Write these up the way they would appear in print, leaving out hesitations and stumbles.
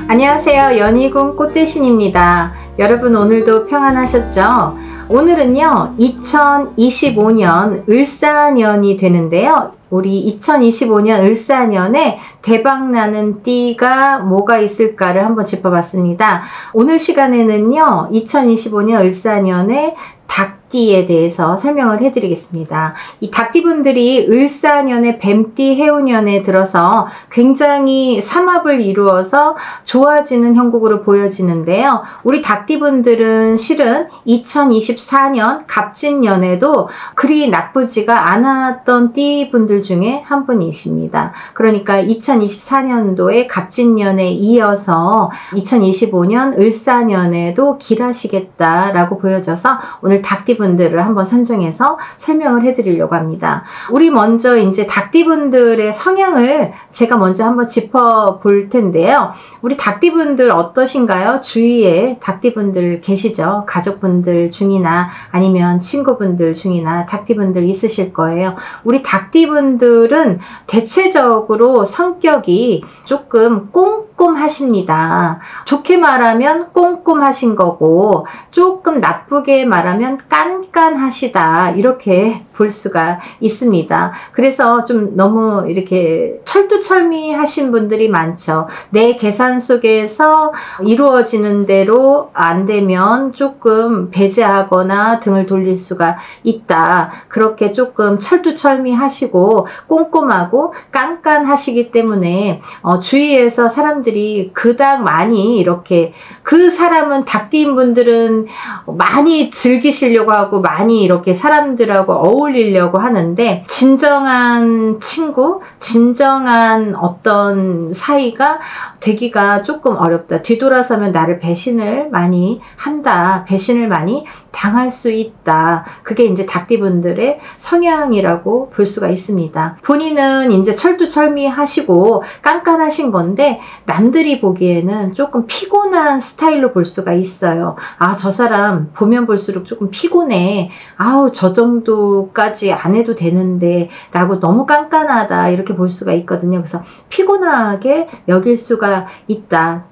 안녕하세요. 연희궁 꽃대신입니다. 여러분 오늘도 평안하셨죠? 오늘은요 2025년 을사년이 되는데요. 우리 2025년 을사년에 대박나는 띠가 뭐가 있을까를 한번 짚어봤습니다. 오늘 시간에는요 2025년 을사년에 닭띠에 대해서 설명을 해드리겠습니다. 이 닭띠분들이 을사년에 뱀띠 해운년에 들어서 굉장히 삼합을 이루어서 좋아지는 형국으로 보여지는데요. 우리 닭띠분들은 실은 2024년 갑진년에도 그리 나쁘지가 않았던 띠분들 중에 한 분이십니다. 그러니까 2024년도에 갑진년에 이어서 2025년 을사년에도 길하시겠다라고 보여져서 오늘 닭띠분들을 한번 선정해서 설명을 해드리려고 합니다. 우리 먼저 이제 닭띠분들의 성향을 제가 먼저 한번 짚어볼 텐데요. 우리 닭띠분들 어떠신가요? 주위에 닭띠분들 계시죠? 가족분들 중이나 아니면 친구분들 중이나 닭띠분들 있으실 거예요. 우리 닭띠분들은 대체적으로 성격이 조금 꼼꼼하십니다. 좋게 말하면 꼼꼼하신 거고 조금 나쁘게 말하면 깐깐하시다 이렇게 볼 수가 있습니다. 그래서 좀 너무 이렇게 철두철미하신 분들이 많죠. 내 계산 속에서 이루어지는 대로 안 되면 조금 배제하거나 등을 돌릴 수가 있다. 그렇게 조금 철두철미하시고 꼼꼼하고 깐깐하시기 때문에 주위에서 사람들이 그닥 많이 이렇게 그 사람은 닭띠인 분들은 많이 즐기시려고 하고 많이 이렇게 사람들하고 어울리려고 하는데 진정한 친구, 진정한 어떤 사이가 되기가 조금 어렵다. 뒤돌아서면 나를 배신을 많이 한다. 배신을 많이 당할 수 있다. 그게 이제 닭띠분들의 성향이라고 볼 수가 있습니다. 본인은 이제 철두철미하시고 깐깐하신 건데 남들이 보기에는 조금 피곤한 스타일로 볼 수가 있어요. 아, 저 사람 보면 볼수록 조금 피곤해. 아우, 저 정도까지 안 해도 되는데 라고 너무 깐깐하다 이렇게 볼 수가 있거든요. 그래서 피곤하게 여길 수가 있다.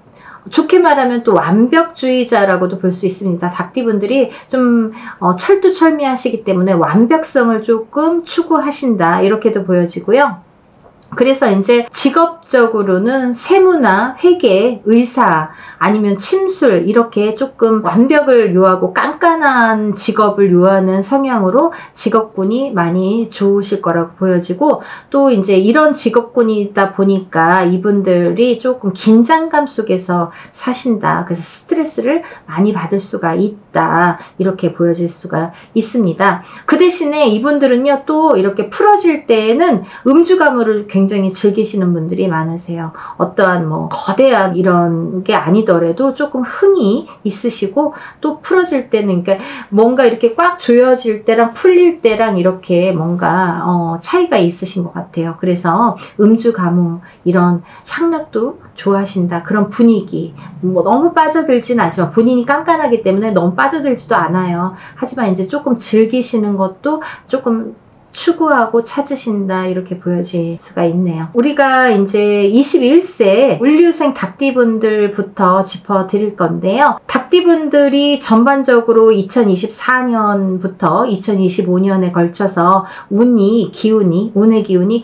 좋게 말하면 또 완벽주의자라고도 볼 수 있습니다. 닭띠분들이 좀 철두철미하시기 때문에 완벽성을 조금 추구하신다 이렇게도 보여지고요. 그래서 이제 직업적으로는 세무나 회계, 의사, 아니면 침술 이렇게 조금 완벽을 요하고 깐깐한 직업을 요하는 성향으로 직업군이 많이 좋으실 거라고 보여지고 또 이제 이런 직업군이다 보니까 이분들이 조금 긴장감 속에서 사신다. 그래서 스트레스를 많이 받을 수가 있다. 이렇게 보여질 수가 있습니다. 그 대신에 이분들은요 또 이렇게 풀어질 때에는 음주가물을 굉장히 즐기시는 분들이 많으세요. 어떠한 뭐 거대한 이런 게 아니더라도 조금 흥이 있으시고 또 풀어질 때는 그러니까 뭔가 이렇게 꽉 조여질 때랑 풀릴 때랑 이렇게 뭔가 차이가 있으신 것 같아요. 그래서 음주 가무 이런 향락도 좋아하신다. 그런 분위기 뭐 너무 빠져들진 않지만 본인이 깐깐하기 때문에 너무 빠져들지도 않아요. 하지만 이제 조금 즐기시는 것도 조금 추구하고 찾으신다 이렇게 보여질 수가 있네요. 우리가 이제 21세 을류생 닭띠분들부터 짚어드릴 건데요. 닭띠분들이 전반적으로 2024년부터 2025년에 걸쳐서 운의 기운이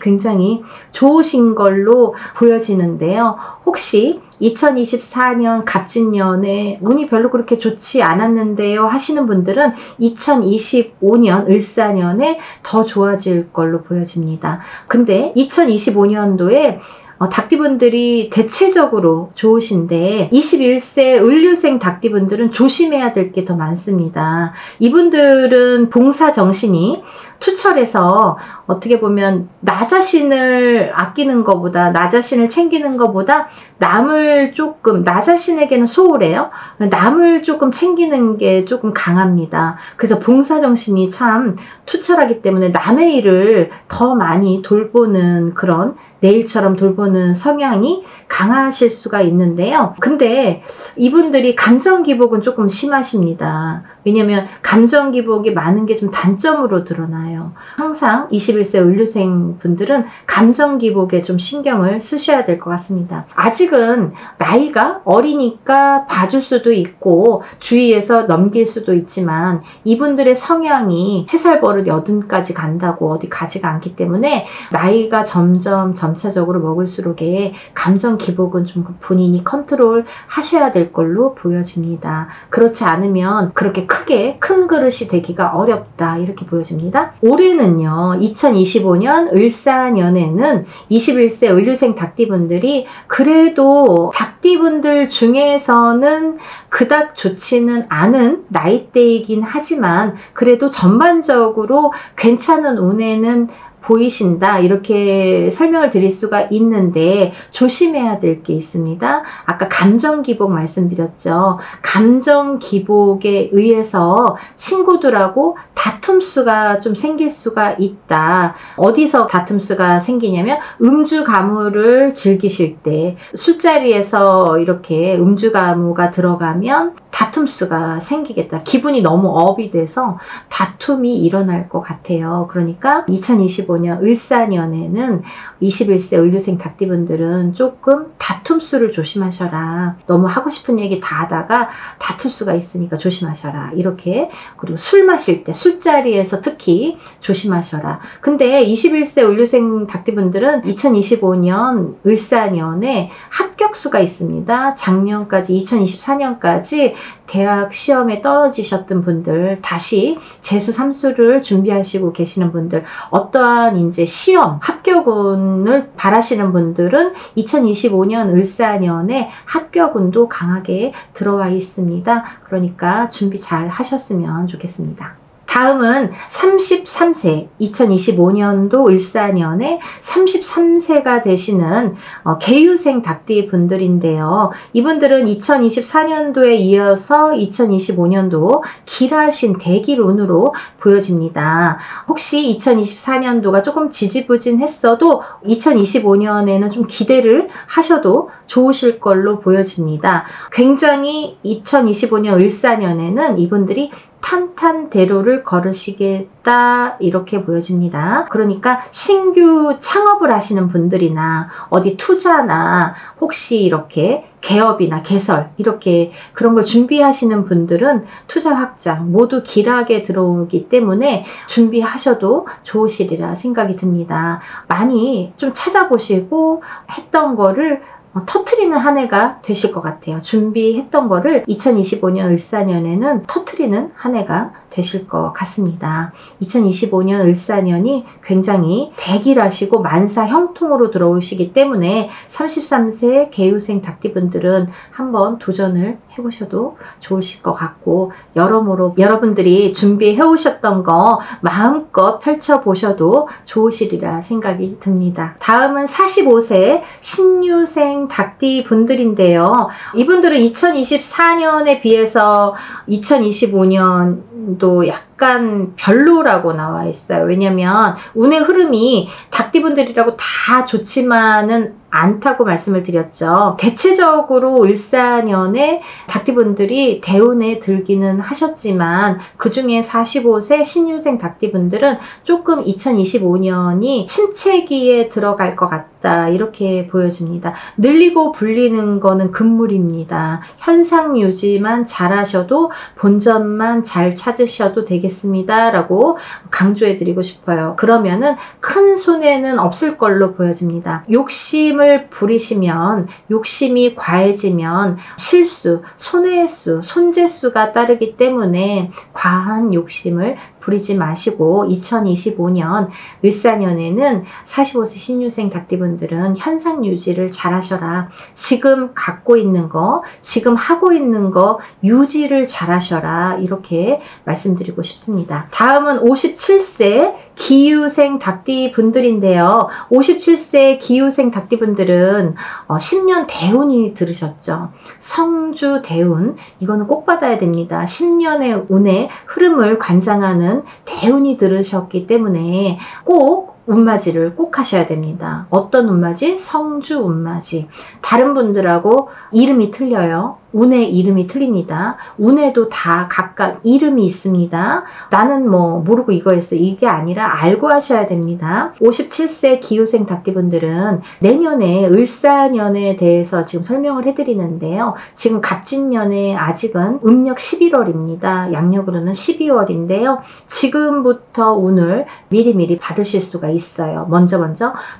굉장히 좋으신 걸로 보여지는데요. 혹시 2024년 갑진년에 운이 별로 그렇게 좋지 않았는데요 하시는 분들은 2025년 을사년에 더 좋아질 걸로 보여집니다. 근데 2025년도에 닭띠분들이 대체적으로 좋으신데 21세 을류생 닭띠분들은 조심해야 될 게 더 많습니다. 이분들은 봉사정신이 투철해서 어떻게 보면 나 자신을 아끼는 것보다 나 자신을 챙기는 것보다 남을 조금 나 자신에게는 소홀해요. 남을 조금 챙기는 게 조금 강합니다. 그래서 봉사정신이 참 투철하기 때문에 남의 일을 더 많이 돌보는 그런 내 일처럼 돌보는 성향이 강하실 수가 있는데요. 근데 이분들이 감정 기복은 조금 심하십니다. 왜냐면 감정 기복이 많은 게 좀 단점으로 드러나요. 항상 21세 을류생 분들은 감정 기복에 좀 신경을 쓰셔야 될 것 같습니다. 아직은 나이가 어리니까 봐줄 수도 있고 주위에서 넘길 수도 있지만 이분들의 성향이 3살 버릇 80까지 간다고 어디 가지가 않기 때문에 나이가 점차적으로 먹을수록에 감정 기복은 좀 본인이 컨트롤 하셔야 될 걸로 보여집니다. 그렇지 않으면 그렇게 크게 큰 그릇이 되기가 어렵다 이렇게 보여집니다. 올해는요 2025년 을사년에는 21세 을류생 닭띠분들이 그래도 닭띠분들 중에서는 그닥 좋지는 않은 나이대이긴 하지만 그래도 전반적으로 괜찮은 운에는 보이신다 이렇게 설명을 드릴 수가 있는데 조심해야 될 게 있습니다. 아까 감정 기복 말씀드렸죠. 감정 기복에 의해서 친구들하고 다툼수가 좀 생길 수가 있다. 어디서 다툼수가 생기냐면 음주 가무를 즐기실 때 술자리에서 이렇게 음주 가무가 들어가면 다툼수가 생기겠다. 기분이 너무 업이 돼서 다툼이 일어날 것 같아요. 그러니까 2025년 을사년에는 21세 을류생 닭띠분들은 조금 다툼수를 조심하셔라. 너무 하고 싶은 얘기 다 하다가 다툴 수가 있으니까 조심하셔라. 이렇게. 그리고 술 마실 때 술자리에서 특히 조심하셔라. 근데 21세 을류생 닭띠분들은 2025년 을사년에 합격수가 있습니다. 작년까지 2024년까지 대학 시험에 떨어지셨던 분들 다시 재수 3수를 준비하시고 계시는 분들 어떠한 이제 시험 합격운을 바라시는 분들은 2025년 을사년에 합격운도 강하게 들어와 있습니다. 그러니까 준비 잘 하셨으면 좋겠습니다. 다음은 33세 2025년도 을사년에 33세가 되시는 계유생 닭띠 분들인데요. 이분들은 2024년도에 이어서 2025년도 길하신 대길운으로 보여집니다. 혹시 2024년도가 조금 지지부진했어도 2025년에는 좀 기대를 하셔도 좋으실 걸로 보여집니다. 굉장히 2025년 을사년에는 이분들이 탄탄대로를 걸으시겠다 이렇게 보여집니다. 그러니까 신규 창업을 하시는 분들이나 어디 투자나 혹시 이렇게 개업이나 개설 이렇게 그런 걸 준비하시는 분들은 투자 확장 모두 길하게 들어오기 때문에 준비하셔도 좋으시리라 생각이 듭니다. 많이 좀 찾아보시고 했던 거를 터트리는 한 해가 되실 것 같아요. 준비했던 거를 2025년 을사년에는 터트리는 한 해가 되실 것 같습니다. 2025년 을사년이 굉장히 대길하시고 만사 형통으로 들어오시기 때문에 33세 계유생 닭띠분들은 한번 도전을 해보셔도 좋으실 것 같고 여러모로 여러분들이 준비해 오셨던 거 마음껏 펼쳐보셔도 좋으시리라 생각이 듭니다. 다음은 45세 신유생 닭띠 분들인데요. 이분들은 2024년에 비해서 2025년도 약간 별로라고 나와 있어요. 왜냐면 운의 흐름이 닭띠분들이라고 다 좋지만은 않다고 말씀을 드렸죠. 대체적으로 을사년에 닭띠분들이 대운에 들기는 하셨지만 그 중에 45세 신유생 닭띠분들은 조금 2025년이 침체기에 들어갈 것 같다 이렇게 보여집니다. 늘리고 불리는 거는 금물입니다. 현상 유지만 잘하셔도 본전만 잘 찾으셔도 되겠습니다 라고 강조해 드리고 싶어요. 그러면은 큰 손해는 없을 걸로 보여집니다. 욕심을 부리시면 욕심이 과해지면 실수, 손해수, 손재수가 따르기 때문에 과한 욕심을 부리지 마시고 2025년 을사년에는 45세 신유생 닭띠분들은 현상 유지를 잘 하셔라. 지금 갖고 있는 거, 지금 하고 있는 거 유지를 잘 하셔라. 이렇게 말씀드리고 싶습니다. 다음은 57세 기유생 닭띠 분들인데요. 57세 기유생 닭띠 분들은 10년 대운이 들으셨죠. 성주 대운 이거는 꼭 받아야 됩니다. 10년의 운의 흐름을 관장하는 대운이 들으셨기 때문에 꼭 운맞이를 꼭 하셔야 됩니다. 어떤 운맞이? 성주 운맞이. 다른 분들하고 이름이 틀려요. 운의 이름이 틀립니다. 운에도 다 각각 이름이 있습니다. 나는 뭐 모르고 이거 했어. 이게 아니라 알고 하셔야 됩니다. 57세 기호생 닭띠분들은 내년에 을사년에 대해서 지금 설명을 해드리는데요. 지금 갑진년에 아직은 음력 11월입니다. 양력으로는 12월인데요. 지금부터 운을 미리미리 받으실 수가 있어요. 먼저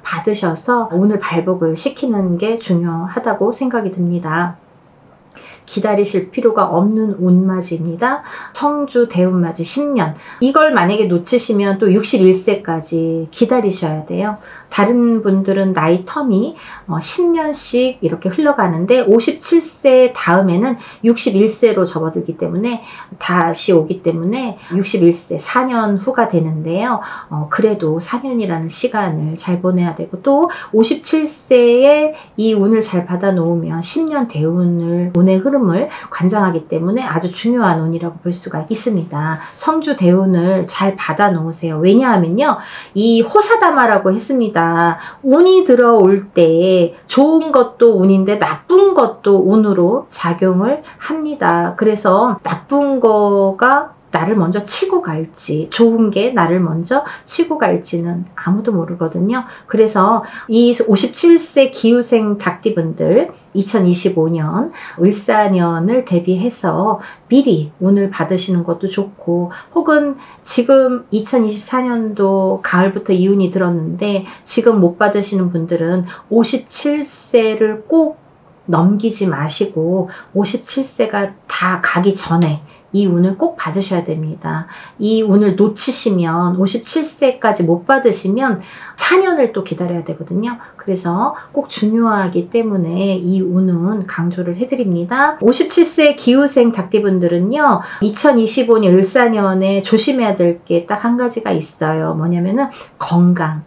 받으셔서 운을 발복을 시키는 게 중요하다고 생각이 듭니다. 기다리실 필요가 없는 운맞이입니다. 청주 대운맞이 10년. 이걸 만약에 놓치시면 또 61세까지 기다리셔야 돼요. 다른 분들은 나이 텀이 10년씩 이렇게 흘러가는데 57세 다음에는 61세로 접어들기 때문에 다시 오기 때문에 61세 4년 후가 되는데요. 그래도 4년이라는 시간을 잘 보내야 되고 또 57세에 이 운을 잘 받아 놓으면 10년 대운을 운의 흐름을 관장하기 때문에 아주 중요한 운이라고 볼 수가 있습니다. 성주 대운을 잘 받아 놓으세요. 왜냐하면요. 이 호사다마라고 했습니다. 운이 들어올 때 좋은 것도 운인데 나쁜 것도 운으로 작용을 합니다. 그래서 나쁜 거가 나를 먼저 치고 갈지 좋은 게 나를 먼저 치고 갈지는 아무도 모르거든요. 그래서 이 57세 기후생 닭띠분들 2025년 을사년을 대비해서 미리 운을 받으시는 것도 좋고 혹은 지금 2024년도 가을부터 이 운이 들었는데 지금 못 받으시는 분들은 57세를 꼭 넘기지 마시고 57세가 다 가기 전에 이 운을 꼭 받으셔야 됩니다. 이 운을 놓치시면 57세까지 못 받으시면 4년을 또 기다려야 되거든요. 그래서 꼭 중요하기 때문에 이 운은 강조를 해드립니다. 57세 기후생 닭띠분들은요. 2025년 을사년에 조심해야 될 게 딱 한 가지가 있어요. 뭐냐면은 건강.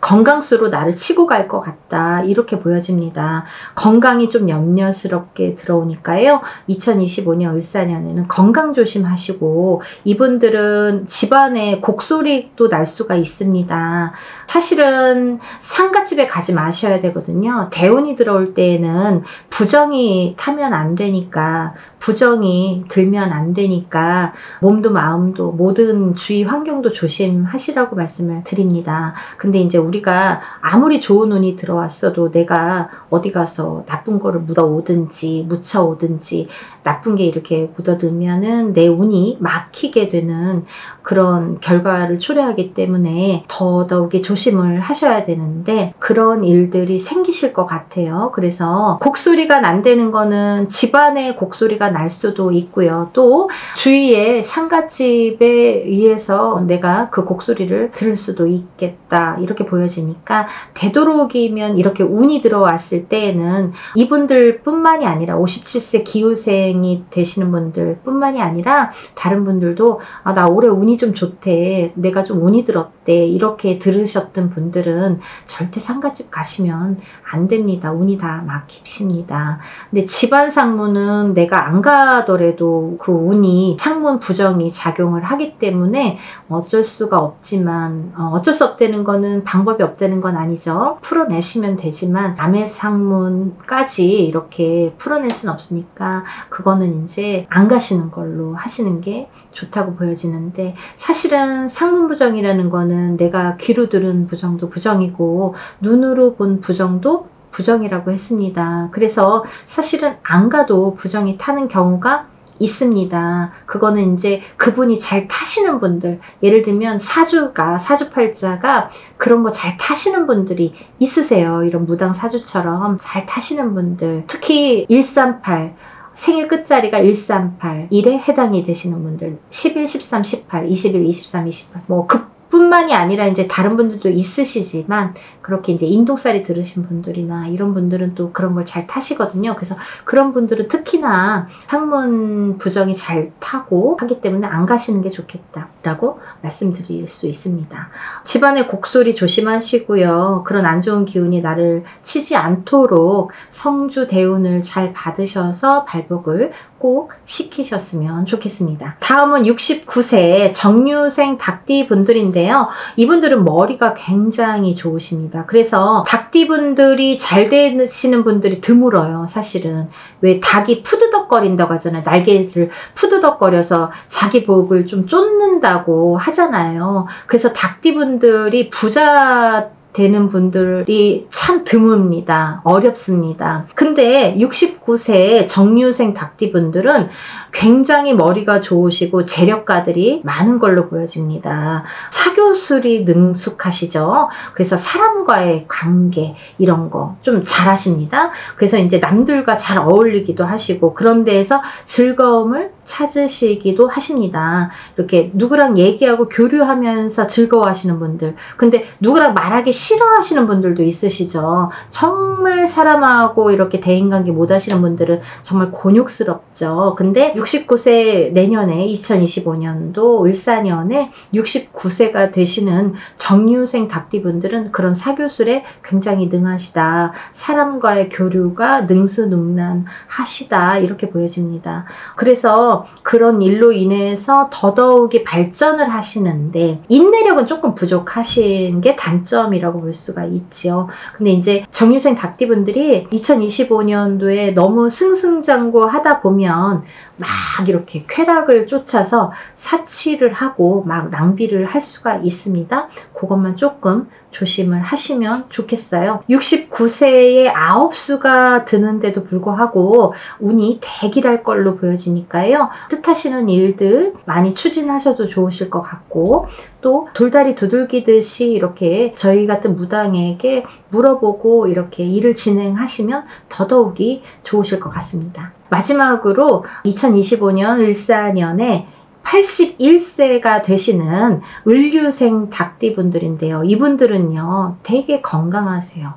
건강수로 나를 치고 갈 것 같다 이렇게 보여집니다. 건강이 좀 염려스럽게 들어오니까요. 2025년 을사년에는 건강 조심하시고 이분들은 집안에 곡소리도 날 수가 있습니다. 사실은 상갓집에 가지 마셔야 되거든요. 대운이 들어올 때에는 부정이 타면 안 되니까 부정이 들면 안 되니까 몸도 마음도 모든 주위 환경도 조심하시라고 말씀을 드립니다. 근데 이제 우리가 아무리 좋은 운이 들어왔어도 내가 어디 가서 나쁜 거를 묻어오든지 묻혀오든지 나쁜 게 이렇게 묻어들면은 내 운이 막히게 되는 그런 결과를 초래하기 때문에 더더욱이 조심을 하셔야 되는데 그런 일들이 생기실 것 같아요. 그래서 곡소리가 난다는 거는 집안에 곡소리가 날 수도 있고요. 또 주위에 상갓집에 의해서 내가 그 곡소리를 들을 수도 있겠다 이렇게 보여지니까 되도록이면 이렇게 운이 들어왔을 때에는 이분들 뿐만이 아니라 57세 기후생이 되시는 분들 뿐만이 아니라 다른 분들도 아, 나 올해 운이 좀 좋대 내가 좀 운이 들었대 이렇게 들으셨던 분들은 절대 상갓집 가시면 안 됩니다. 운이 다 막힙니다. 근데 집안 상문은 내가 안 가더라도 그 운이 상문 부정이 작용을 하기 때문에 어쩔 수가 없지만 어쩔 수 없다는 거는 방법이 없다는 건 아니죠. 풀어내시면 되지만 남의 상문까지 이렇게 풀어낼 수는 없으니까 그거는 이제 안 가시는 걸로 하시는 게 좋다고 보여지는데 사실은 상문부정이라는 거는 내가 귀로 들은 부정도 부정이고 눈으로 본 부정도 부정이라고 했습니다. 그래서 사실은 안 가도 부정이 타는 경우가 있습니다. 그거는 이제 그분이 잘 타시는 분들 예를 들면 사주팔자가 그런 거 잘 타시는 분들이 있으세요. 이런 무당 사주처럼 잘 타시는 분들 특히 138 생일 끝자리가 138, 1에 해당이 되시는 분들 11, 13, 18, 21, 23, 28 뭐 그뿐만이 아니라 이제 다른 분들도 있으시지만 그렇게 이제 인동살이 들으신 분들이나 이런 분들은 또 그런 걸 잘 타시거든요. 그래서 그런 분들은 특히나 상문 부정이 잘 타고 하기 때문에 안 가시는 게 좋겠다라고 말씀드릴 수 있습니다. 집안의 곡소리 조심하시고요. 그런 안 좋은 기운이 나를 치지 않도록 성주 대운을 잘 받으셔서 발복을 꼭 시키셨으면 좋겠습니다. 다음은 69세 정유생 닭띠 분들인데 분들인데요. 이분들은 머리가 굉장히 좋으십니다. 그래서 닭띠분들이 잘 되시는 분들이 드물어요. 사실은. 왜 닭이 푸드덕거린다고 하잖아요. 날개를 푸드덕거려서 자기 복을 좀 쫓는다고 하잖아요. 그래서 닭띠분들이 부자 되는 분들이 참 드뭅니다. 어렵습니다. 근데 69세 정유생 닭띠분들은 굉장히 머리가 좋으시고 재력가들이 많은 걸로 보여집니다. 사교술이 능숙하시죠. 그래서 사람과의 관계 이런 거 좀 잘하십니다. 그래서 이제 남들과 잘 어울리기도 하시고 그런 데에서 즐거움을 찾으시기도 하십니다. 이렇게 누구랑 얘기하고 교류하면서 즐거워하시는 분들. 근데 누구랑 말하기 싫어하시는 분들도 있으시죠. 정말 사람하고 이렇게 대인관계 못 하시는 분들은 정말 곤욕스럽죠. 근데 69세 내년에 2025년도 을사년에 69세가 되시는 정유생 닭띠분들은 그런 사교술에 굉장히 능하시다. 사람과의 교류가 능수능란하시다. 이렇게 보여집니다. 그래서 그런 일로 인해서 더더욱이 발전을 하시는데 인내력은 조금 부족하신 게 단점이라고 볼 수가 있지요. 근데 이제 정유생 닭띠분들이 2025년도에 너무 승승장구 하다 보면 막 이렇게 쾌락을 쫓아서 사치를 하고 막 낭비를 할 수가 있습니다. 그것만 조금 조심을 하시면 좋겠어요. 69세에 9수가 드는데도 불구하고 운이 대길할 걸로 보여지니까요. 뜻하시는 일들 많이 추진하셔도 좋으실 것 같고 또 돌다리 두들기듯이 이렇게 저희 같은 무당에게 물어보고 이렇게 일을 진행하시면 더더욱이 좋으실 것 같습니다. 마지막으로 2025년 을사년에 81세가 되시는 을류생 닭띠분들인데요. 이분들은요, 되게 건강하세요.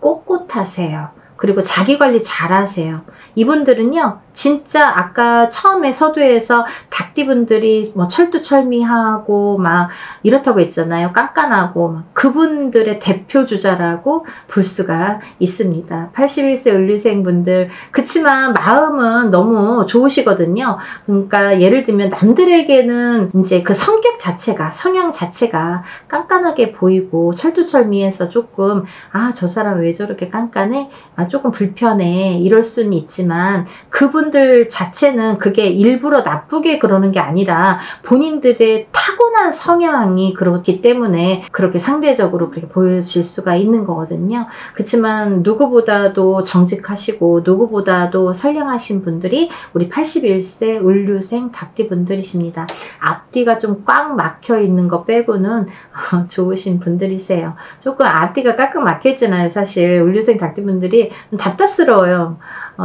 꼿꼿하세요. 그리고 자기관리 잘하세요. 이분들은요, 진짜 아까 처음에 서두에서 닭띠분들이 뭐 철두철미하고 막 이렇다고 했잖아요. 깐깐하고 막 그분들의 대표 주자라고 볼 수가 있습니다. 81세 을류생분들 그치만 마음은 너무 좋으시거든요. 그러니까 예를 들면 남들에게는 이제 그 성격 자체가 성향 자체가 깐깐하게 보이고 철두철미해서 조금 저 사람 왜 저렇게 깐깐해? 조금 불편해 이럴 수는 있지만 그분들 자체는 그게 일부러 나쁘게 그러는 게 아니라 본인들의 타고난 성향이 그렇기 때문에 그렇게 상대적으로 그렇게 보여질 수가 있는 거거든요. 그렇지만 누구보다도 정직하시고 누구보다도 선량하신 분들이 우리 81세 을류생 닭띠분들이십니다. 앞뒤가 좀 꽉 막혀 있는 거 빼고는 좋으신 분들이세요. 조금 앞뒤가 꽉 막혀 있잖아요. 사실 을류생 닭띠분들이 답답스러워요.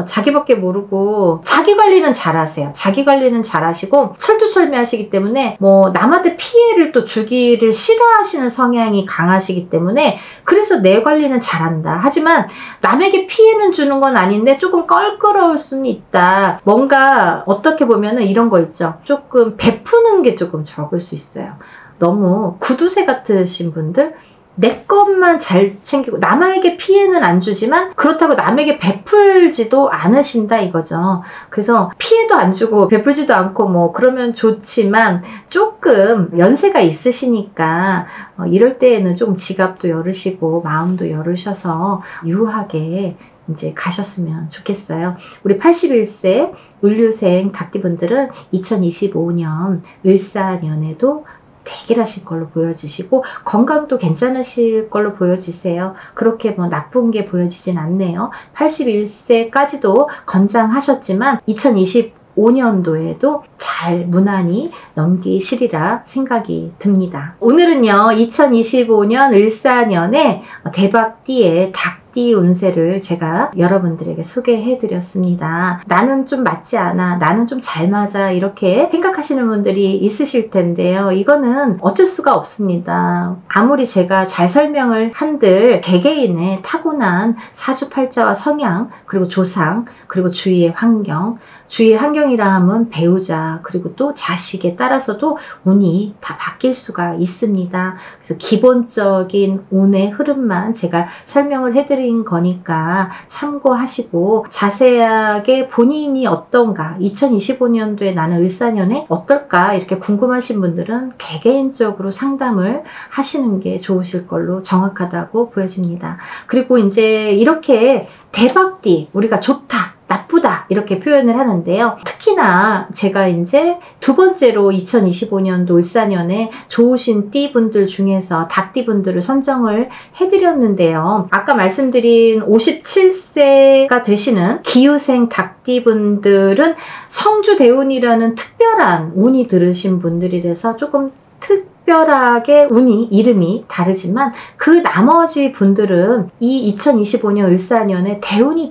자기밖에 모르고 자기 관리는 잘하세요. 자기 관리는 잘하시고 철두철미하시기 때문에 뭐 남한테 피해를 또 주기를 싫어하시는 성향이 강하시기 때문에 그래서 내 관리는 잘한다. 하지만 남에게 피해는 주는 건 아닌데 조금 껄끄러울 수는 있다. 뭔가 어떻게 보면은 이런 거 있죠. 조금 베푸는 게 조금 적을 수 있어요. 너무 구두쇠 같으신 분들 내 것만 잘 챙기고 남에게 피해는 안 주지만 그렇다고 남에게 베풀지도 않으신다 이거죠. 그래서 피해도 안 주고 베풀지도 않고 뭐 그러면 좋지만 조금 연세가 있으시니까 이럴 때에는 좀 지갑도 열으시고 마음도 열으셔서 유하게 이제 가셨으면 좋겠어요. 우리 81세 을류생 닭띠분들은 2025년 을사년에도 대길하실 걸로 보여지시고 건강도 괜찮으실 걸로 보여지세요. 그렇게 뭐 나쁜 게 보여지진 않네요. 81세까지도 건장하셨지만 2025년도에도 잘 무난히 넘기시리라 생각이 듭니다. 오늘은요 2025년 을사년에 대박띠의 닭띠 운세를 제가 여러분들에게 소개해 드렸습니다. 나는 좀 맞지 않아, 나는 좀 잘 맞아 이렇게 생각하시는 분들이 있으실 텐데요. 이거는 어쩔 수가 없습니다. 아무리 제가 잘 설명을 한들 개개인의 타고난 사주팔자와 성향 그리고 조상 그리고 주위의 환경 주위의 환경이라 하면 배우자 그리고 또 자식에 따라서도 운이 다 바뀔 수가 있습니다. 그래서 기본적인 운의 흐름만 제가 설명을 해드린 해드린 거니까 참고하시고 자세하게 본인이 어떤가, 2025년도에 나는 을사년에 어떨까 이렇게 궁금하신 분들은 개개인적으로 상담을 하시는 게 좋으실 걸로 정확하다고 보여집니다. 그리고 이제 이렇게 대박띠, 우리가 좋다, 나쁘다 이렇게 표현을 하는데요. 특히나 제가 이제 두 번째로 2025년도 을사년에 좋으신 띠분들 중에서 닭띠분들을 선정을 해드렸는데요. 아까 말씀드린 57세가 되시는 기후생 닭띠분들은 성주대운이라는 특별한 운이 들으신 분들이라서 조금 특별하게 이름이 다르지만 그 나머지 분들은 이 2025년 을사년에 대운이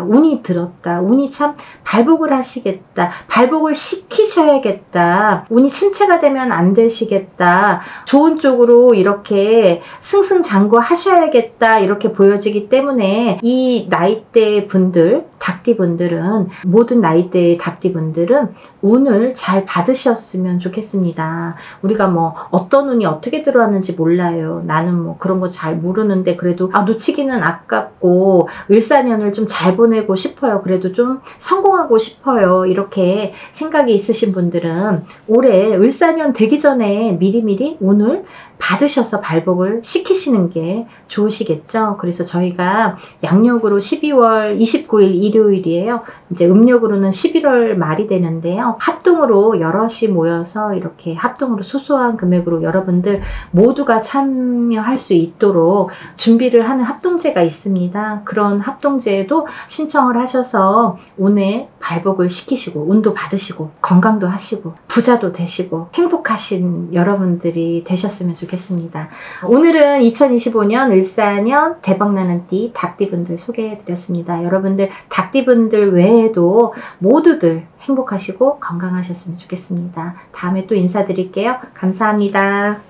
운이 들었다. 운이 참 발복을 하시겠다. 발복을 시키셔야겠다. 운이 침체가 되면 안 되시겠다. 좋은 쪽으로 이렇게 승승장구 하셔야겠다. 이렇게 보여지기 때문에 이 나이대 분들, 닭띠 분들은, 모든 나이대의 닭띠 분들은 운을 잘 받으셨으면 좋겠습니다. 우리가 뭐 어떤 운이 어떻게 들어왔는지 몰라요. 나는 뭐 그런 거 잘 모르는데 그래도 놓치기는 아깝고 을사년을 좀 잘 보내고 싶어요. 그래도 좀 성공하고 싶어요. 이렇게 생각이 있으신 분들은 올해 을사년 되기 전에 미리미리 운을 받으셔서 발복을 시키시는 게 좋으시겠죠. 그래서 저희가 양력으로 12월 29일 일요일이에요. 이제 음력으로는 11월 말이 되는데요. 합동으로 여럿이 모여서 이렇게 합동으로 소소한 금액으로 여러분들 모두가 참여할 수 있도록 준비를 하는 합동제가 있습니다. 그런 합동제에도 신청을 하셔서 운에 발복을 시키시고 운도 받으시고 건강도 하시고 부자도 되시고 행복하신 여러분들이 되셨으면 좋겠습니다. 오늘은 2025년 을사년 대박나는 띠 닭띠분들 소개해드렸습니다. 여러분들 닭띠분들 외에도 모두들 행복하시고 건강하셨으면 좋겠습니다. 다음에 또 인사드릴게요. 감사합니다.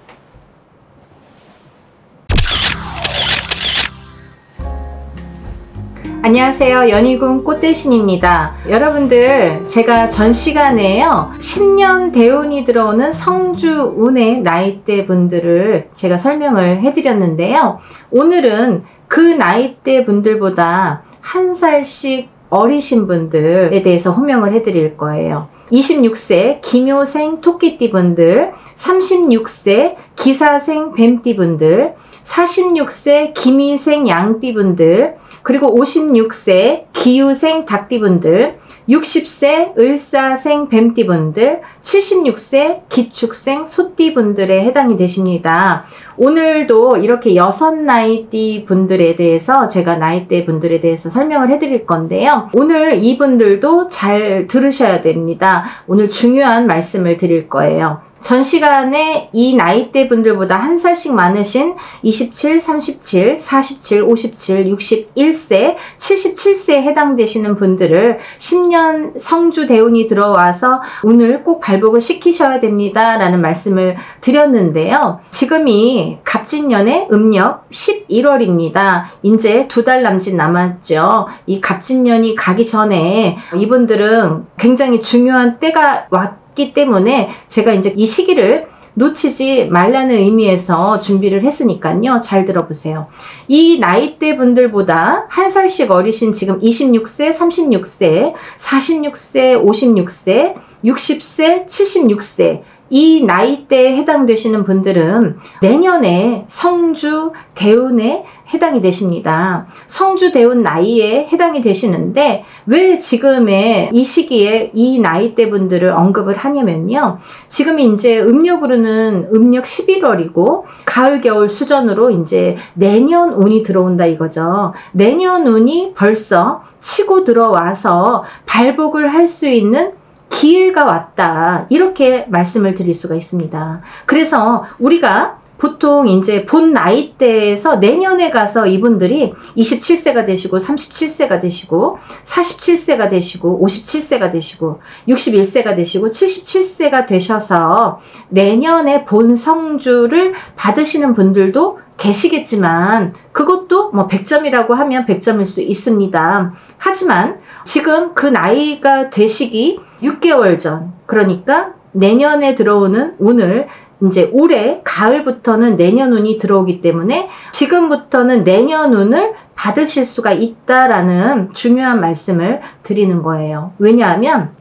안녕하세요. 연희군 꽃대신입니다. 여러분들 제가 전 시간에요 10년 대운이 들어오는 성주운의 나이대 분들을 제가 설명을 해드렸는데요. 오늘은 그 나이대 분들보다 한 살씩 어리신 분들에 대해서 호명을 해드릴 거예요. 26세 기묘생 토끼띠 분들, 36세 기사생 뱀띠 분들, 46세 기미생 양띠 분들, 그리고 56세 기유생 닭띠분들, 60세 을사생 뱀띠분들, 76세 기축생 소띠분들에 해당이 되십니다. 오늘도 이렇게 6나이띠 분들에 대해서 제가 나이대 분들에 대해서 설명을 해드릴 건데요. 오늘 이분들도 잘 들으셔야 됩니다. 오늘 중요한 말씀을 드릴 거예요. 전 시간에 이 나이대 분들보다 한 살씩 많으신 27, 37, 47, 57, 61세, 77세에 해당되시는 분들을 10년 성주 대운이 들어와서 운을 꼭 발복을 시키셔야 됩니다. 라는 말씀을 드렸는데요. 지금이 갑진년의 음력 11월입니다. 이제 2달 남짓 남았죠. 이 갑진년이 가기 전에 이분들은 굉장히 중요한 때가 왔기 때문에 제가 이제 이 시기를 놓치지 말라는 의미에서 준비를 했으니까요. 잘 들어보세요. 이 나이대 분들보다 한 살씩 어리신 지금 26세, 36세, 46세, 56세, 60세, 76세 이 나이대에 해당되시는 분들은 내년에 성주 대운에 해당이 되십니다. 성주 대운 나이에 해당이 되시는데 왜 지금의 이 시기에 이 나이대 분들을 언급을 하냐면요. 지금이 이제 음력으로는 음력 11월이고 가을 겨울 수전으로 이제 내년 운이 들어온다 이거죠. 내년 운이 벌써 치고 들어와서 발복을 할 수 있는 기회가 왔다. 이렇게 말씀을 드릴 수가 있습니다. 그래서 우리가 보통 이제 본 나이대에서 내년에 가서 이분들이 27세가 되시고 37세가 되시고 47세가 되시고 57세가 되시고 61세가 되시고 77세가 되셔서 내년에 본 성주를 받으시는 분들도 계시겠지만 그것도 뭐 100점이라고 하면 100점일 수 있습니다. 하지만 지금 그 나이가 되시기 6개월 전, 그러니까 내년에 들어오는 운을 이제 올해 가을부터는 내년 운이 들어오기 때문에 지금부터는 내년 운을 받으실 수가 있다라는 중요한 말씀을 드리는 거예요. 왜냐하면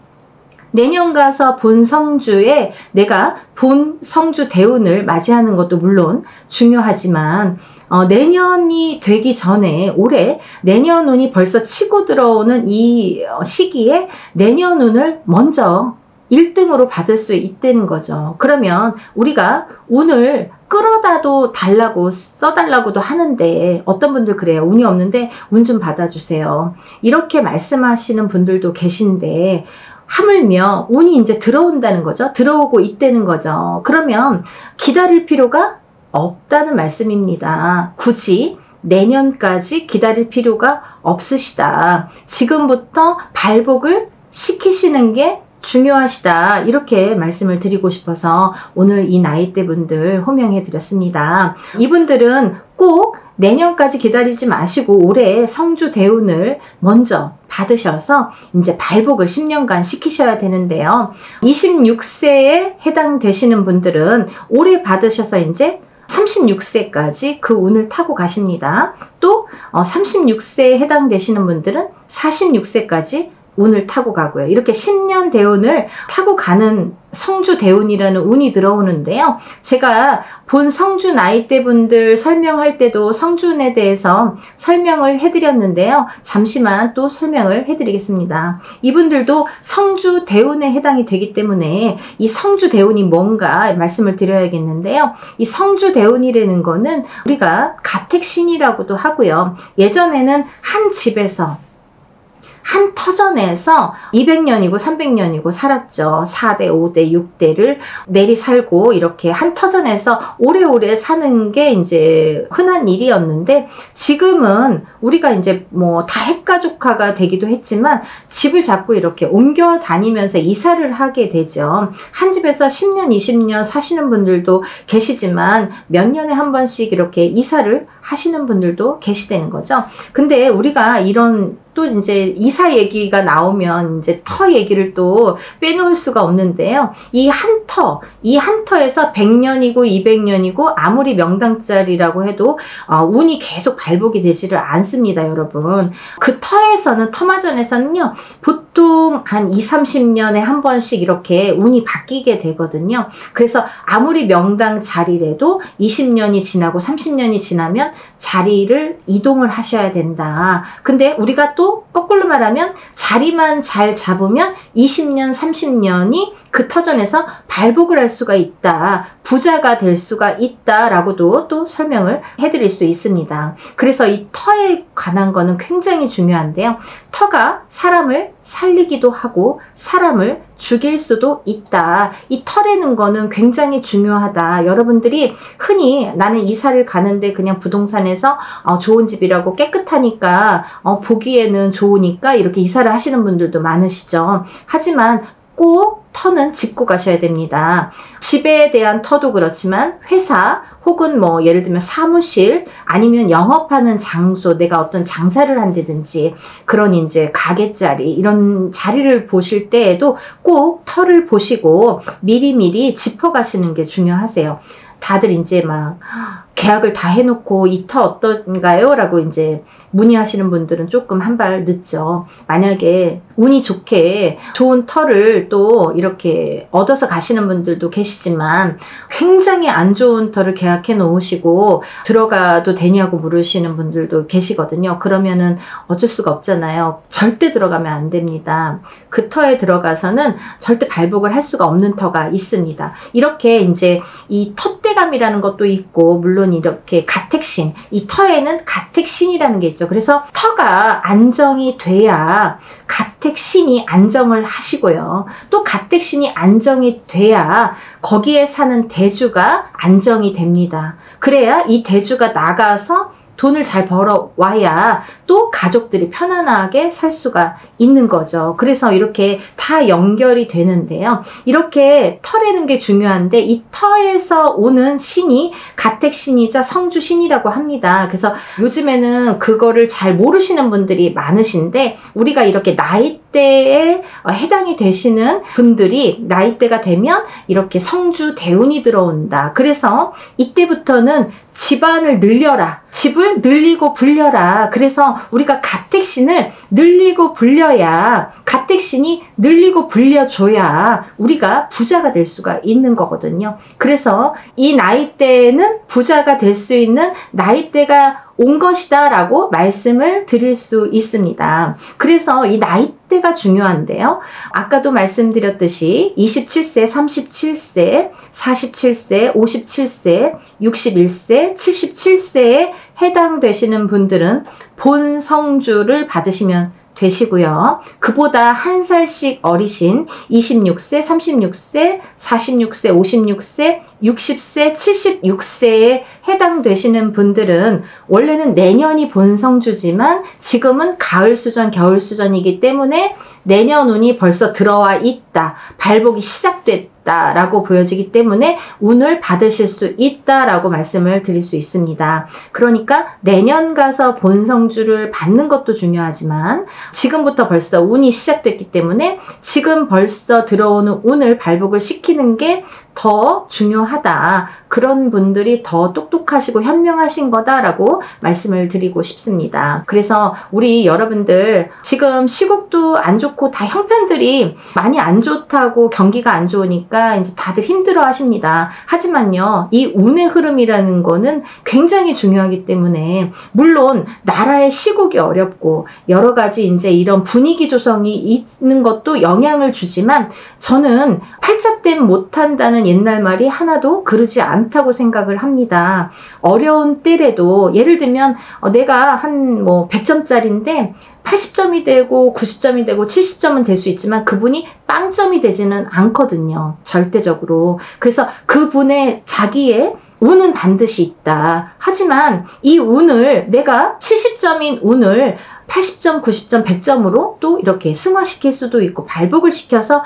내년 가서 본 성주에 내가 본 성주 대운을 맞이하는 것도 물론 중요하지만 내년이 되기 전에 올해 내년 운이 벌써 치고 들어오는 이 시기에 내년 운을 먼저 1등으로 받을 수 있다는 거죠. 그러면 우리가 운을 끌어다도 달라고 써달라고도 하는데 어떤 분들 그래요. 운이 없는데 운 좀 받아주세요. 이렇게 말씀하시는 분들도 계신데 하물며 운이 이제 들어온다는 거죠. 들어오고 있다는 거죠. 그러면 기다릴 필요가 없다는 말씀입니다. 굳이 내년까지 기다릴 필요가 없으시다. 지금부터 발복을 시키시는 게 중요하시다. 이렇게 말씀을 드리고 싶어서 오늘 이 나이대 분들 호명해 드렸습니다. 이분들은 꼭 내년까지 기다리지 마시고 올해 성주 대운을 먼저 받으셔서 이제 발복을 10년간 시키셔야 되는데요. 26세에 해당되시는 분들은 올해 받으셔서 이제 36세까지 그 운을 타고 가십니다. 또 36세에 해당되시는 분들은 46세까지 운을 타고 가고요. 이렇게 10년 대운을 타고 가는 성주 대운이라는 운이 들어오는데요. 제가 본 성주 나이대 분들 설명할 때도 성주운에 대해서 설명을 해드렸는데요. 잠시만 또 설명을 해드리겠습니다. 이분들도 성주 대운에 해당이 되기 때문에 이 성주 대운이 뭔가 말씀을 드려야겠는데요. 이 성주 대운이라는 거는 우리가 가택신이라고도 하고요. 예전에는 한 집에서 한 터전에서 200년이고 300년이고 살았죠. 4대, 5대, 6대를 내리 살고 이렇게 한 터전에서 오래오래 사는 게 이제 흔한 일이었는데 지금은 우리가 이제 뭐 다 핵가족화가 되기도 했지만 집을 자꾸 이렇게 옮겨 다니면서 이사를 하게 되죠. 한 집에서 10년, 20년 사시는 분들도 계시지만 몇 년에 한 번씩 이렇게 이사를 하시는 분들도 계시다는 거죠. 근데 우리가 이런 또 이제 이사 얘기가 나오면 이제 터 얘기를 또 빼놓을 수가 없는데요. 이 한 터에서 100년이고 200년이고 아무리 명당짜리라고 해도 운이 계속 발복이 되지를 않습니다, 여러분. 그 터마전에서는요. 보통 한 2, 30년에 한 번씩 이렇게 운이 바뀌게 되거든요. 그래서 아무리 명당 자리라도 20년이 지나고 30년이 지나면 자리를 이동을 하셔야 된다. 근데 우리가 또 거꾸로 말하면 자리만 잘 잡으면 20년, 30년이 그 터전에서 발복을 할 수가 있다. 부자가 될 수가 있다라고도 또 설명을 해드릴 수 있습니다. 그래서 이 터에 관한 거는 굉장히 중요한데요. 터가 사람을 살리기도 하고 사람을 죽일 수도 있다. 이 터라는 거는 굉장히 중요하다. 여러분들이 흔히 나는 이사를 가는데 그냥 부동산에서 좋은 집이라고 깨끗하니까 보기에는 좋으니까 이렇게 이사를 하시는 분들도 많으시죠. 하지만 꼭 터는 짚고 가셔야 됩니다. 집에 대한 터도 그렇지만 회사 혹은 뭐 예를 들면 사무실 아니면 영업하는 장소, 내가 어떤 장사를 한다든지 그런 이제 가게 자리 이런 자리를 보실 때에도 꼭 터를 보시고 미리미리 짚어 가시는 게 중요하세요. 다들 이제 막 계약을 다 해놓고 이 터 어떤가요? 라고 이제 문의하시는 분들은 조금 한 발 늦죠. 만약에 운이 좋게 좋은 터를 또 이렇게 얻어서 가시는 분들도 계시지만 굉장히 안 좋은 터를 계약해 놓으시고 들어가도 되냐고 물으시는 분들도 계시거든요. 그러면은 어쩔 수가 없잖아요. 절대 들어가면 안 됩니다. 그 터에 들어가서는 절대 발복을 할 수가 없는 터가 있습니다. 이렇게 이제 이 터대감이라는 것도 있고 물론 이렇게 가택신, 이 터에는 가택신이라는 게 있죠. 그래서 터가 안정이 돼야 가택신이 안정을 하시고요. 또 가택신이 안정이 돼야 거기에 사는 대주가 안정이 됩니다. 그래야 이 대주가 나가서 돈을 잘 벌어와야 또 가족들이 편안하게 살 수가 있는 거죠. 그래서 이렇게 다 연결이 되는데요. 이렇게 터라는 게 중요한데 이 터에서 오는 신이 가택신이자 성주신이라고 합니다. 그래서 요즘에는 그거를 잘 모르시는 분들이 많으신데 우리가 이렇게 나이 나이대에 해당이 되시는 분들이 나이대가 되면 이렇게 성주 대운이 들어온다. 그래서 이때부터는 집안을 늘려라. 집을 늘리고 불려라. 그래서 우리가 가택신을 늘리고 불려야, 가택신이 늘리고 불려줘야 우리가 부자가 될 수가 있는 거거든요. 그래서 이 나이대에는 부자가 될 수 있는 나이대가 온 것이다 라고 말씀을 드릴 수 있습니다. 그래서 이 나이대가 중요한데요. 아까도 말씀드렸듯이 27세, 37세, 47세, 57세, 61세, 77세에 해당되시는 분들은 본성주를 받으시면 되시고요. 그보다 한 살씩 어리신 26세, 36세, 46세, 56세, 60세, 76세에 해당되시는 분들은 원래는 내년이 본성주지만 지금은 가을수전, 겨울수전이기 때문에 내년 운이 벌써 들어와 있다. 발복이 시작됐다. 라고 보여지기 때문에 운을 받으실 수 있다라고 말씀을 드릴 수 있습니다. 그러니까 내년 가서 본성주를 받는 것도 중요하지만 지금부터 벌써 운이 시작됐기 때문에 지금 벌써 들어오는 운을 발복을 시키는 게 더 중요하다. 그런 분들이 더 똑똑하시고 현명하신 거다라고 말씀을 드리고 싶습니다. 그래서 우리 여러분들 지금 시국도 안 좋고 다 형편들이 많이 안 좋다고 경기가 안 좋으니까 이제 다들 힘들어 하십니다. 하지만요, 이 운의 흐름이라는 거는 굉장히 중요하기 때문에 물론 나라의 시국이 어렵고 여러 가지 이제 이런 분위기 조성이 있는 것도 영향을 주지만 저는 팔자땜 못한다는 옛날 말이 하나도 그러지 않다고 생각을 합니다. 어려운 때라도 예를 들면 내가 한 100점짜리인데 80점이 되고 90점이 되고 70점은 될 수 있지만 그분이 빵점이 되지는 않거든요. 절대적으로. 그래서 그분의 자기의 운은 반드시 있다. 하지만 이 운을 내가 70점인 운을 80점, 90점, 100점으로 또 이렇게 승화시킬 수도 있고 발복을 시켜서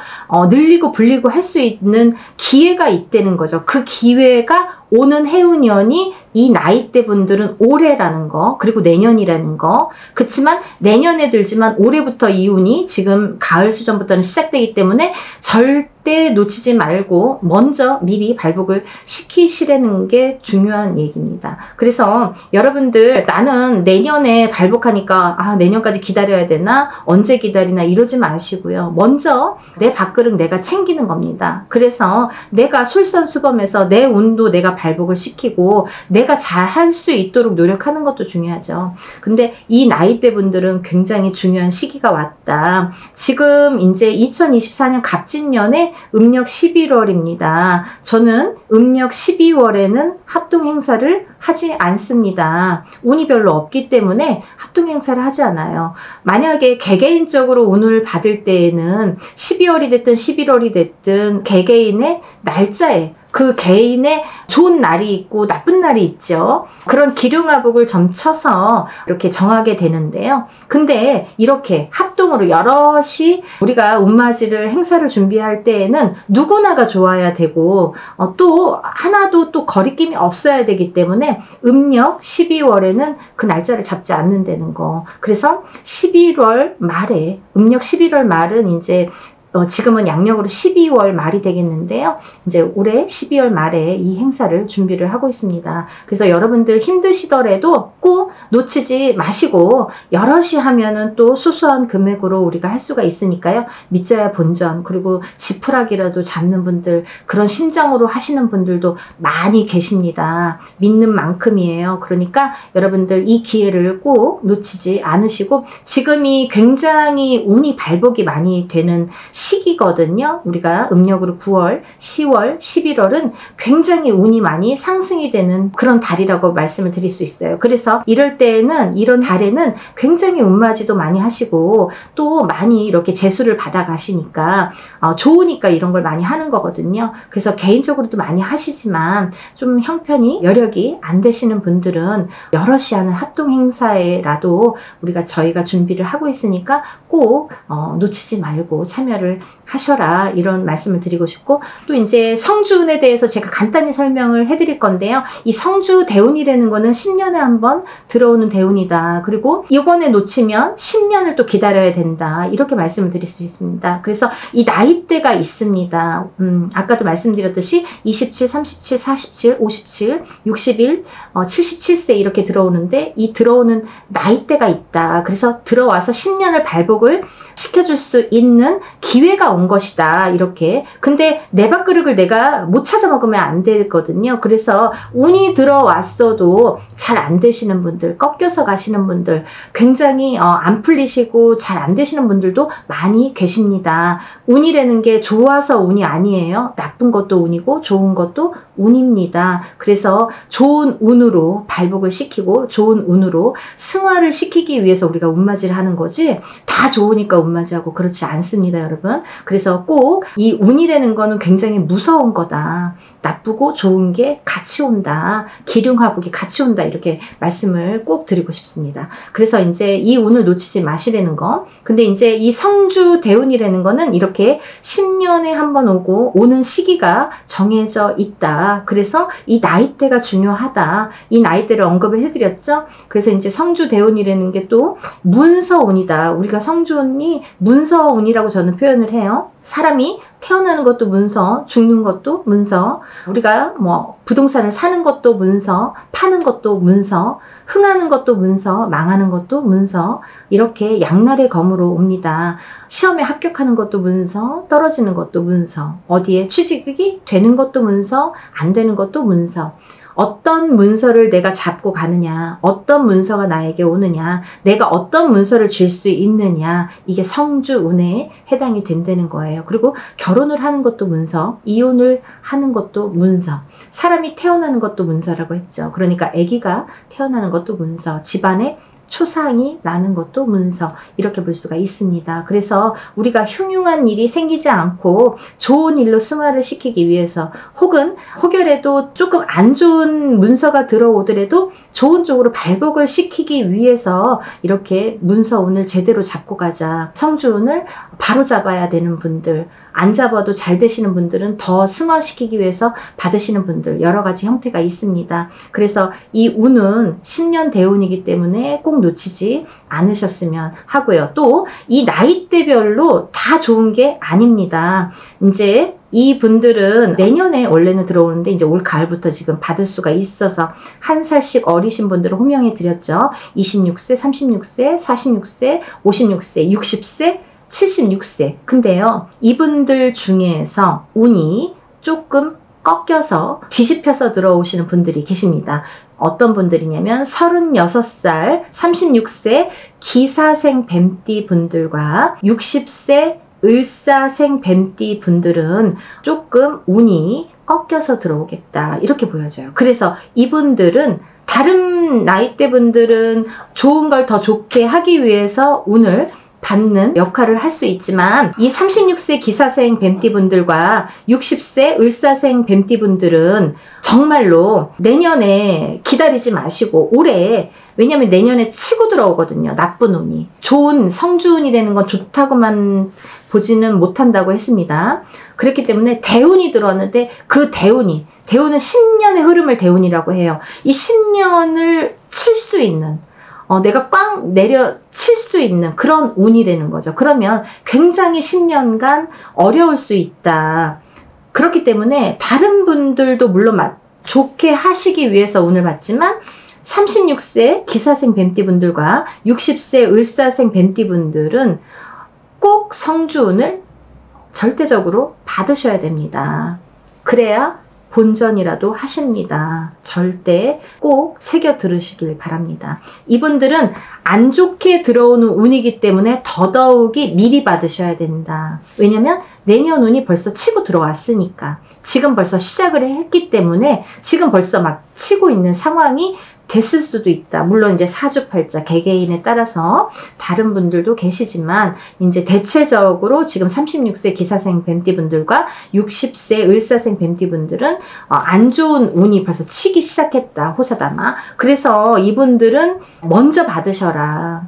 늘리고 불리고 할 수 있는 기회가 있다는 거죠. 그 기회가 오는 해운년이 이 나이대 분들은 올해라는 거, 그리고 내년이라는 거. 그렇지만 내년에 들지만 올해부터 이 운이 지금 가을 수전부터는 시작되기 때문에 절대 놓치지 말고 먼저 미리 발복을 시키시라는 게 중요한 얘기입니다. 그래서 여러분들 나는 내년에 발복하니까 내년까지 기다려야 되나? 언제 기다리나? 이러지 마시고요. 먼저 내 밥그릇 내가 챙기는 겁니다. 그래서 내가 솔선수범해서 내 운도 내가 발복을 시키고 내가 잘 할 수 있도록 노력하는 것도 중요하죠. 근데 이 나이대 분들은 굉장히 중요한 시기가 왔다. 지금 이제 2024년 갑진년에 음력 11월입니다. 저는 음력 12월에는 합동 행사를 하지 않습니다. 운이 별로 없기 때문에 합동 행사를 하지 않아요. 만약에 개개인적으로 운을 받을 때에는 12월이 됐든 11월이 됐든 개개인의 날짜에 그 개인의 좋은 날이 있고 나쁜 날이 있죠. 그런 기륭화복을 점쳐서 이렇게 정하게 되는데요. 근데 이렇게 합동으로 여럿이 우리가 운맞이를 행사를 준비할 때에는 누구나가 좋아야 되고 또 하나도 또 거리낌이 없어야 되기 때문에 음력 12월에는 그 날짜를 잡지 않는다는 거. 그래서 11월 말에 음력 11월 말은 이제 지금은 양력으로 12월 말이 되겠는데요. 이제 올해 12월 말에 이 행사를 준비를 하고 있습니다. 그래서 여러분들 힘드시더라도 꼭 놓치지 마시고 여럿이 하면은 또 소소한 금액으로 우리가 할 수가 있으니까요. 믿져야 본전, 그리고 지푸라기라도 잡는 분들, 그런 심정으로 하시는 분들도 많이 계십니다. 믿는 만큼이에요. 그러니까 여러분들 이 기회를 꼭 놓치지 않으시고 지금이 굉장히 운이 발복이 많이 되는 시기거든요. 우리가 음력으로 9월, 10월, 11월은 굉장히 운이 많이 상승이 되는 그런 달이라고 말씀을 드릴 수 있어요. 그래서 이럴 때에는 이런 달에는 굉장히 운맞이도 많이 하시고 또 많이 이렇게 재수를 받아 가시니까 좋으니까 이런 걸 많이 하는 거거든요. 그래서 개인적으로도 많이 하시지만 좀 형편이 여력이 안 되시는 분들은 여럿이 하는 합동 행사에라도 저희가 준비를 하고 있으니까 꼭 놓치지 말고 참여를 생활을 하셔라, 이런 말씀을 드리고 싶고, 또 이제 성주운에 대해서 제가 간단히 설명을 해드릴 건데요. 이 성주 대운이라는 거는 10년에 한 번 들어오는 대운이다. 그리고 이번에 놓치면 10년을 또 기다려야 된다. 이렇게 말씀을 드릴 수 있습니다. 그래서 이 나이대가 있습니다. 아까도 말씀드렸듯이 27, 37, 47, 57, 61, 77세 이렇게 들어오는데, 이 들어오는 나이대가 있다. 그래서 들어와서 10년을 발복을 시켜줄 수 있는 기회가 온 것이다. 이렇게. 근데 내 밥그릇을 내가 못 찾아 먹으면 안 되거든요. 그래서 운이 들어왔어도 잘 안 되시는 분들, 꺾여서 가시는 분들, 굉장히 안 풀리시고 잘 안 되시는 분들도 많이 계십니다. 운이라는 게 좋아서 운이 아니에요. 나쁜 것도 운이고 좋은 것도 운입니다. 그래서 좋은 운으로 발복을 시키고 좋은 운으로 승화를 시키기 위해서 우리가 운맞이를 하는 거지, 다 좋으니까 운맞이하고 그렇지 않습니다, 여러분. 그래서 꼭 이 운이라는 거는 굉장히 무서운 거다. 나쁘고 좋은 게 같이 온다. 기륭화복이 같이 온다. 이렇게 말씀을 꼭 드리고 싶습니다. 그래서 이제 이 운을 놓치지 마시라는 거. 근데 이제 이 성주 대운이라는 거는 이렇게 10년에 한 번 오고 오는 시기가 정해져 있다. 그래서 이 나이대가 중요하다. 이 나이대를 언급을 해드렸죠. 그래서 이제 성주 대운이라는 게 또 문서운이다. 우리가 성주운이 문서운이라고 저는 표현을 해요. 사람이 태어나는 것도 문서, 죽는 것도 문서, 우리가 뭐 부동산을 사는 것도 문서, 파는 것도 문서, 흥하는 것도 문서, 망하는 것도 문서, 이렇게 양날의 검으로 옵니다. 시험에 합격하는 것도 문서, 떨어지는 것도 문서, 어디에 취직이 되는 것도 문서, 안 되는 것도 문서. 어떤 문서를 내가 잡고 가느냐, 어떤 문서가 나에게 오느냐, 내가 어떤 문서를 줄 수 있느냐, 이게 성주운에 해당이 된다는 거예요. 그리고 결혼을 하는 것도 문서, 이혼을 하는 것도 문서, 사람이 태어나는 것도 문서라고 했죠. 그러니까 아기가 태어나는 것도 문서, 집안에 초상이 나는 것도 문서, 이렇게 볼 수가 있습니다. 그래서 우리가 흉흉한 일이 생기지 않고 좋은 일로 승화를 시키기 위해서, 혹은 혹여라도 조금 안 좋은 문서가 들어오더라도 좋은 쪽으로 발복을 시키기 위해서 이렇게 문서운을 제대로 잡고 가자. 성주운을 바로 잡아야 되는 분들, 안 잡아도 잘 되시는 분들은 더 승화시키기 위해서 받으시는 분들, 여러 가지 형태가 있습니다. 그래서 이 운은 10년 대운이기 때문에 꼭 놓치지 않으셨으면 하고요. 또 이 나이대별로 다 좋은 게 아닙니다. 이제 이 분들은 내년에 원래는 들어오는데 이제 올 가을부터 지금 받을 수가 있어서 한 살씩 어리신 분들을 호명해 드렸죠. 26세, 36세, 46세, 56세, 60세, 76세. 근데요, 이분들 중에서 운이 조금 꺾여서 뒤집혀서 들어오시는 분들이 계십니다. 어떤 분들이냐면 36살, 36세 기사생 뱀띠 분들과 60세 을사생 뱀띠 분들은 조금 운이 꺾여서 들어오겠다, 이렇게 보여져요. 그래서 이분들은 다른 나이대 분들은 좋은 걸 더 좋게 하기 위해서 운을 받는 역할을 할 수 있지만, 이 36세 기사생 뱀띠분들과 60세 을사생 뱀띠분들은 정말로 내년에 기다리지 마시고 올해, 왜냐면 내년에 치고 들어오거든요. 나쁜 운이. 좋은 성주운이라는 건 좋다고만 보지는 못한다고 했습니다. 그렇기 때문에 대운이 들어왔는데, 그 대운은 10년의 흐름을 대운이라고 해요. 이 10년을 칠 수 있는, 내가 꽝 내려칠 수 있는 그런 운이라는 거죠. 그러면 굉장히 10년간 어려울 수 있다. 그렇기 때문에 다른 분들도 물론 좋게 하시기 위해서 운을 받지만, 36세 기사생 뱀띠분들과 60세 을사생 뱀띠분들은 꼭 성주운을 절대적으로 받으셔야 됩니다. 그래야 본전이라도 하십니다. 절대 꼭 새겨 들으시길 바랍니다. 이분들은 안 좋게 들어오는 운이기 때문에 더더욱이 미리 받으셔야 된다. 왜냐면 내년 운이 벌써 치고 들어왔으니까, 지금 벌써 시작을 했기 때문에 지금 벌써 막 치고 있는 상황이 됐을 수도 있다. 물론 이제 사주팔자 개개인에 따라서 다른 분들도 계시지만, 이제 대체적으로 지금 36세 기사생 뱀띠분들과 60세 을사생 뱀띠분들은 안 좋은 운이 벌써 치기 시작했다. 호사다마. 그래서 이분들은 먼저 받으셔라.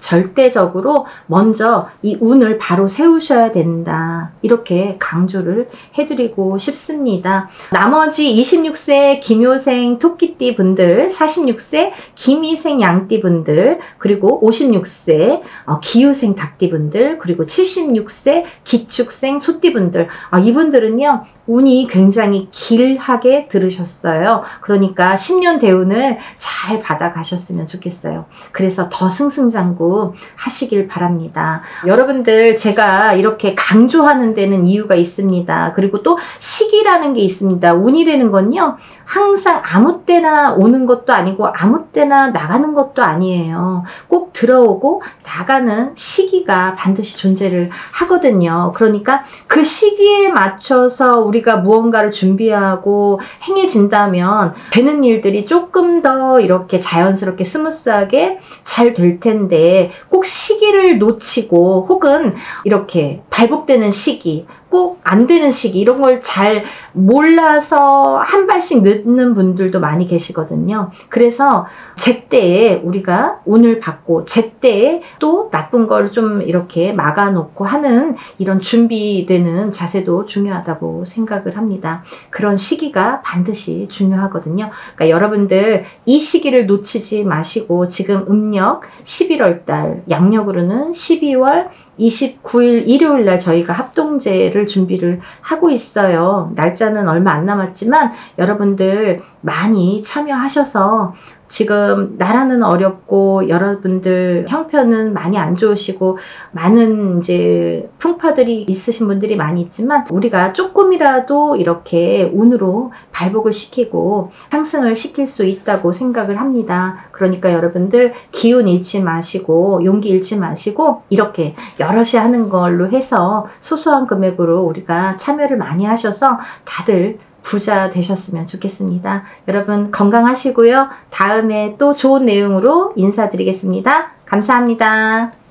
절대적으로 먼저 이 운을 바로 세우셔야 된다. 이렇게 강조를 해드리고 싶습니다. 나머지 26세 김효생 토끼띠 분들, 46세 김희생 양띠 분들, 그리고 56세 기후생 닭띠 분들, 그리고 76세 기축생 소띠 분들, 이분들은요 운이 굉장히 길하게 들으셨어요. 그러니까 10년 대운을 잘 받아가셨으면 좋겠어요. 그래서 더 승승장구 하시길 바랍니다. 여러분들, 제가 이렇게 강조하는 데는 이유가 있습니다. 그리고 또 시기라는 게 있습니다. 운이라는 건요 항상 아무 때나 오는 것도 아니고 아무 때나 나가는 것도 아니에요. 꼭 들어오고 나가는 시기가 반드시 존재를 하거든요. 그러니까 그 시기에 맞춰서 우리가 무언가를 준비하고 행해진다면 되는 일들이 조금 더 이렇게 자연스럽게 스무스하게 잘 될 텐데, 꼭 시기를 놓치고 혹은 이렇게 발복되는 시기, 꼭 안 되는 시기, 이런 걸 잘 몰라서 한 발씩 늦는 분들도 많이 계시거든요. 그래서 제때에 우리가 운을 받고 제때에 또 나쁜 걸 좀 이렇게 막아놓고 하는 이런 준비되는 자세도 중요하다고 생각을 합니다. 그런 시기가 반드시 중요하거든요. 그러니까 여러분들 이 시기를 놓치지 마시고, 지금 음력 11월 달, 양력으로는 12월 29일 일요일 날 저희가 합동제를 준비를 하고 있어요. 날짜는 얼마 안 남았지만 여러분들 많이 참여하셔서, 지금 나라는 어렵고 여러분들 형편은 많이 안 좋으시고 많은 이제 풍파들이 있으신 분들이 많이 있지만, 우리가 조금이라도 이렇게 운으로 발복을 시키고 상승을 시킬 수 있다고 생각을 합니다. 그러니까 여러분들 기운 잃지 마시고 용기 잃지 마시고 이렇게 여럿이 하는 걸로 해서 소소한 금액으로 우리가 참여를 많이 하셔서 다들 부자 되셨으면 좋겠습니다. 여러분 건강하시고요. 다음에 또 좋은 내용으로 인사드리겠습니다. 감사합니다.